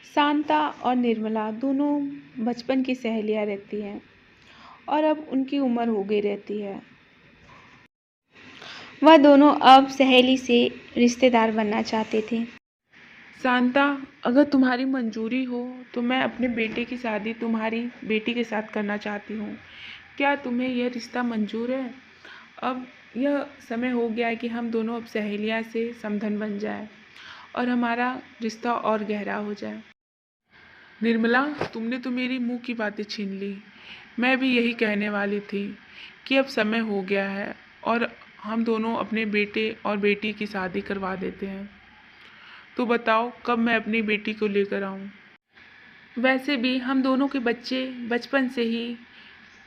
शांता और निर्मला दोनों बचपन की सहेलियां रहती हैं और अब उनकी उम्र हो गई रहती है। वह दोनों अब सहेली से रिश्तेदार बनना चाहते थे। शांता, अगर तुम्हारी मंजूरी हो तो मैं अपने बेटे की शादी तुम्हारी बेटी के साथ करना चाहती हूँ। क्या तुम्हें यह रिश्ता मंजूर है? अब यह समय हो गया है कि हम दोनों अब सहेलियां से समधन बन जाए और हमारा रिश्ता और गहरा हो जाए। निर्मला, तुमने तो मेरी मुंह की बातें छीन ली। मैं भी यही कहने वाली थी कि अब समय हो गया है और हम दोनों अपने बेटे और बेटी की शादी करवा देते हैं। तो बताओ कब मैं अपनी बेटी को लेकर आऊं? वैसे भी हम दोनों के बच्चे बचपन से ही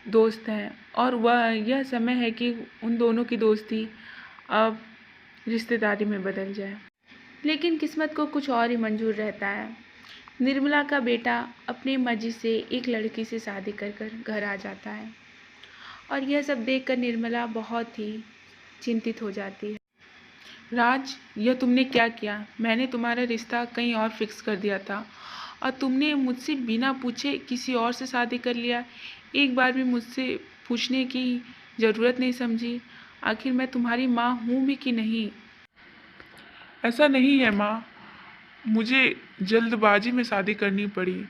दोस्त हैं और वह यह समय है कि उन दोनों की दोस्ती अब रिश्तेदारी में बदल जाए। लेकिन किस्मत को कुछ और ही मंजूर रहता है। निर्मला का बेटा अपनी मर्जी से एक लड़की से शादी कर घर आ जाता है और यह सब देखकर निर्मला बहुत ही चिंतित हो जाती है। राज, यह तुमने क्या किया? मैंने तुम्हारा रिश्ता कहीं और फिक्स कर दिया था और तुमने मुझसे बिना पूछे किसी और से शादी कर लिया। एक बार भी मुझसे पूछने की ज़रूरत नहीं समझी। आखिर मैं तुम्हारी माँ हूँ भी कि नहीं? ऐसा नहीं है माँ, मुझे जल्दबाजी में शादी करनी पड़ी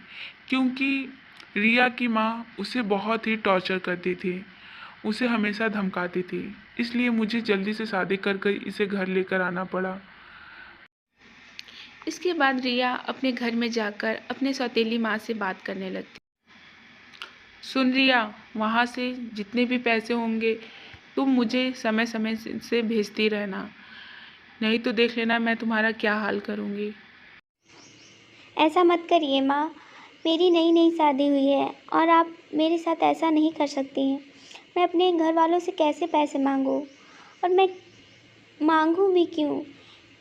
क्योंकि रिया की माँ उसे बहुत ही टॉर्चर करती थी, उसे हमेशा धमकाती थी। इसलिए मुझे जल्दी से शादी कर कर इसे घर लेकर आना पड़ा। इसके बाद रिया अपने घर में जाकर अपने सौतेली माँ से बात करने लगती। सुन रिया, वहाँ से जितने भी पैसे होंगे तुम मुझे समय समय से भेजती रहना, नहीं तो देख लेना मैं तुम्हारा क्या हाल करूँगी। ऐसा मत करिए माँ, मेरी नई नई शादी हुई है और आप मेरे साथ ऐसा नहीं कर सकती हैं। मैं अपने घर वालों से कैसे पैसे मांगूँ, और मैं मांगूँ भी क्यों?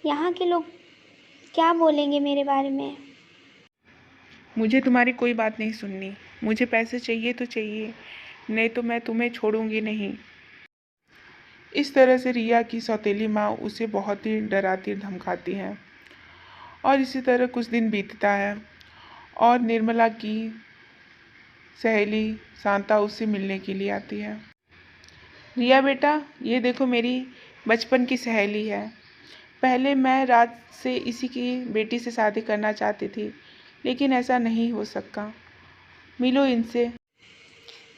यहाँ के लोग क्या बोलेंगे मेरे बारे में? मुझे तुम्हारी कोई बात नहीं सुननी। मुझे पैसे चाहिए तो चाहिए, नहीं तो मैं तुम्हें छोड़ूंगी नहीं। इस तरह से रिया की सौतेली माँ उसे बहुत ही डराती धमकाती है और इसी तरह कुछ दिन बीतता है और निर्मला की सहेली शांता उससे मिलने के लिए आती है। रिया बेटा, ये देखो मेरी बचपन की सहेली है। पहले मैं राज से इसी की बेटी से शादी करना चाहती थी, लेकिन ऐसा नहीं हो सका। मिलो इनसे।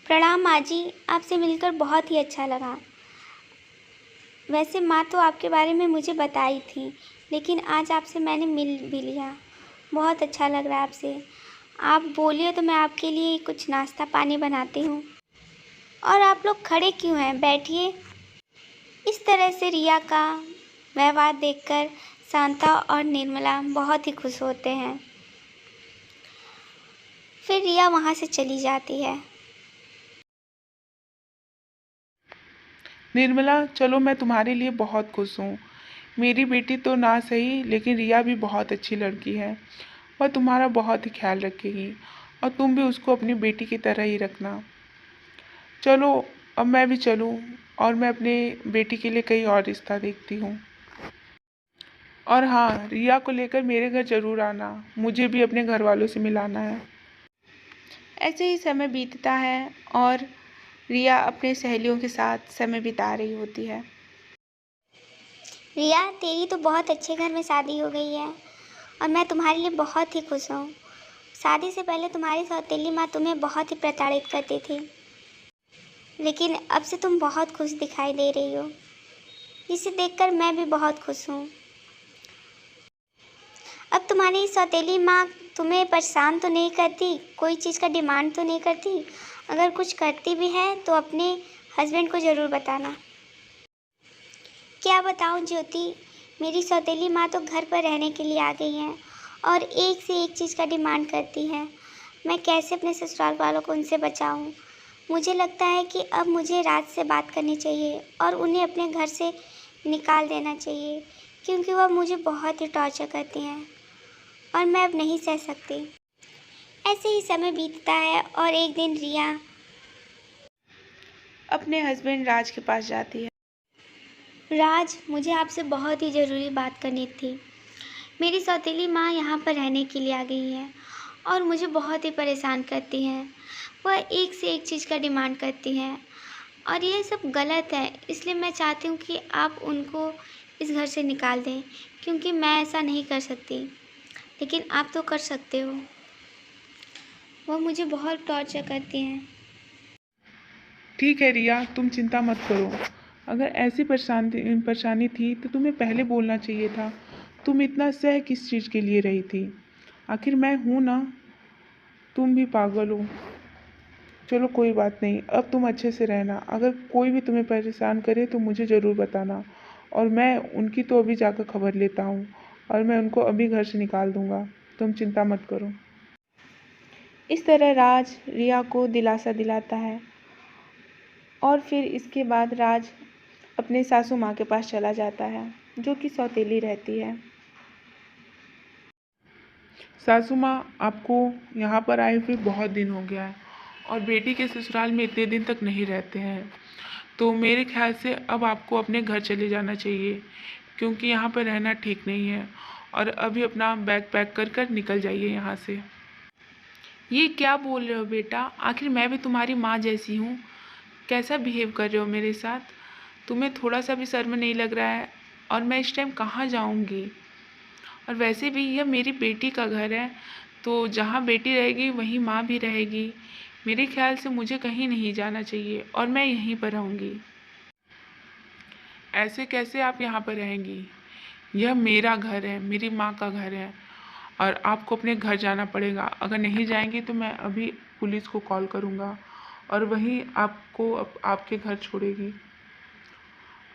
प्रणाम माँ जी, आपसे मिलकर बहुत ही अच्छा लगा। वैसे माँ तो आपके बारे में मुझे बताई थी, लेकिन आज आपसे मैंने मिल भी लिया। बहुत अच्छा लग रहा है आपसे। आप बोलिए तो मैं आपके लिए कुछ नाश्ता पानी बनाती हूँ। और आप लोग खड़े क्यों हैं? बैठिए। इस तरह से रिया का व्यवहार देखकर शांता और निर्मला बहुत ही खुश होते हैं। फिर रिया वहाँ से चली जाती है। निर्मला, चलो, मैं तुम्हारे लिए बहुत खुश हूँ। मेरी बेटी तो ना सही, लेकिन रिया भी बहुत अच्छी लड़की है। वह तुम्हारा बहुत ही ख्याल रखेगी और तुम भी उसको अपनी बेटी की तरह ही रखना। चलो, अब मैं भी चलूँ और मैं अपने बेटी के लिए कहीं और रिश्ता देखती हूँ। और हाँ, रिया को लेकर मेरे घर ज़रूर आना, मुझे भी अपने घर वालों से मिलाना है। ऐसे ही समय बीतता है और रिया अपने सहेलियों के साथ समय बिता रही होती है। रिया, तेरी तो बहुत अच्छे घर में शादी हो गई है और मैं तुम्हारे लिए बहुत ही खुश हूँ। शादी से पहले तुम्हारी सौतेली माँ तुम्हें बहुत ही प्रताड़ित करती थी, लेकिन अब से तुम बहुत खुश दिखाई दे रही हो, जिसे देखकर मैं भी बहुत खुश हूँ। अब तुम्हारी सौतेली माँ तुम्हें परेशान तो नहीं करती, कोई चीज़ का डिमांड तो नहीं करती? अगर कुछ करती भी है तो अपने हस्बैंड को ज़रूर बताना। क्या बताऊँ ज्योति, मेरी सौतेली माँ तो घर पर रहने के लिए आ गई हैं और एक से एक चीज़ का डिमांड करती हैं। मैं कैसे अपने ससुराल वालों को उनसे बचाऊँ? मुझे लगता है कि अब मुझे राज से बात करनी चाहिए और उन्हें अपने घर से निकाल देना चाहिए, क्योंकि वह मुझे बहुत ही टॉर्चर करती हैं और मैं अब नहीं सह सकती। ऐसे ही समय बीतता है और एक दिन रिया अपने हस्बैंड राज के पास जाती है। राज, मुझे आपसे बहुत ही ज़रूरी बात करनी थी। मेरी सौतेली माँ यहाँ पर रहने के लिए आ गई है और मुझे बहुत ही परेशान करती हैं। वह एक से एक चीज़ का डिमांड करती हैं और ये सब गलत है। इसलिए मैं चाहती हूँ कि आप उनको इस घर से निकाल दें, क्योंकि मैं ऐसा नहीं कर सकती, लेकिन आप तो कर सकते हो। वह मुझे बहुत टॉर्चर करती हैं। ठीक है रिया, तुम चिंता मत करो। अगर ऐसी परेशानी थी तो तुम्हें पहले बोलना चाहिए था। तुम इतना सह किस चीज़ के लिए रही थी? आखिर मैं हूँ ना। तुम भी पागल हो। चलो कोई बात नहीं, अब तुम अच्छे से रहना। अगर कोई भी तुम्हें परेशान करे तो मुझे ज़रूर बताना, और मैं उनकी तो अभी जाकर खबर लेता हूँ और मैं उनको अभी घर से निकाल दूँगा। तुम चिंता मत करो। इस तरह राज रिया को दिलासा दिलाता है और फिर इसके बाद राज अपने सासू माँ के पास चला जाता है, जो कि सौतेली रहती है। सासू माँ, आपको यहाँ पर आए हुए बहुत दिन हो गया है और बेटी के ससुराल में इतने दिन तक नहीं रहते हैं, तो मेरे ख्याल से अब आपको अपने घर चले जाना चाहिए, क्योंकि यहाँ पर रहना ठीक नहीं है। और अभी अपना बैग पैक कर कर निकल जाइए यहाँ से। ये क्या बोल रहे हो बेटा? आखिर मैं भी तुम्हारी माँ जैसी हूँ। कैसा बिहेव कर रहे हो मेरे साथ? तुम्हें थोड़ा सा भी शर्म नहीं लग रहा है? और मैं इस टाइम कहाँ जाऊँगी? और वैसे भी यह मेरी बेटी का घर है, तो जहाँ बेटी रहेगी वहीं माँ भी रहेगी। मेरे ख्याल से मुझे कहीं नहीं जाना चाहिए और मैं यहीं पर रहूँगी। ऐसे कैसे आप यहाँ पर रहेंगी? यह मेरा घर है, मेरी माँ का घर है, और आपको अपने घर जाना पड़ेगा। अगर नहीं जाएंगी तो मैं अभी पुलिस को कॉल करूँगा और वहीं आपको आपके घर छोड़ेगी।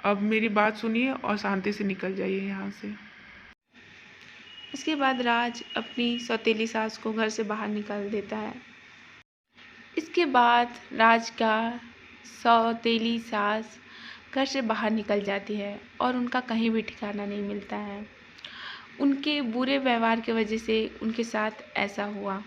अब मेरी बात सुनिए और शांति से निकल जाइए यहाँ से। उसके बाद राज अपनी सौतेली सास को घर से बाहर निकाल देता है। इसके बाद राज का सौतेली सास घर से बाहर निकल जाती है और उनका कहीं भी ठिकाना नहीं मिलता है। उनके बुरे व्यवहार की वजह से उनके साथ ऐसा हुआ।